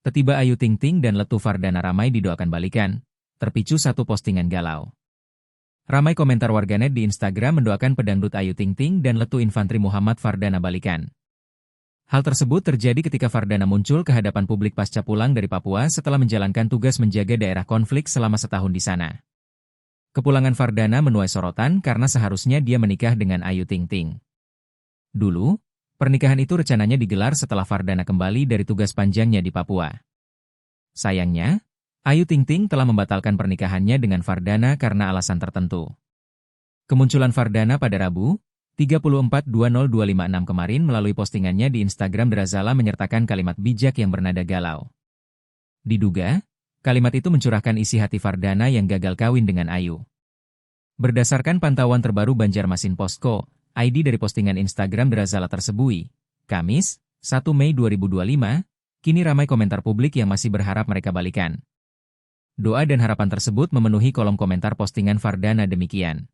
Tiba-tiba Ayu Ting Ting dan Letu Fardana ramai didoakan balikan, terpicu satu postingan galau. Ramai komentar warganet di Instagram mendoakan pedangdut Ayu Ting Ting dan Letu Infantri Muhammad Fardana balikan. Hal tersebut terjadi ketika Fardana muncul ke hadapan publik pasca pulang dari Papua setelah menjalankan tugas menjaga daerah konflik selama setahun di sana. Kepulangan Fardana menuai sorotan karena seharusnya dia menikah dengan Ayu Ting Ting. Dulu, pernikahan itu rencananya digelar setelah Fardana kembali dari tugas panjangnya di Papua. Sayangnya, Ayu Ting Ting telah membatalkan pernikahannya dengan Fardana karena alasan tertentu. Kemunculan Fardana pada Rabu, 34/20/256 kemarin melalui postingannya di Instagram Drazala menyertakan kalimat bijak yang bernada galau. Diduga, kalimat itu mencurahkan isi hati Fardana yang gagal kawin dengan Ayu. Berdasarkan pantauan terbaru Banjarmasin Posko, ID dari postingan Instagram Drazala tersebut, Kamis, 1 Mei 2025, kini ramai komentar publik yang masih berharap mereka balikan. Doa dan harapan tersebut memenuhi kolom komentar postingan Fardana demikian.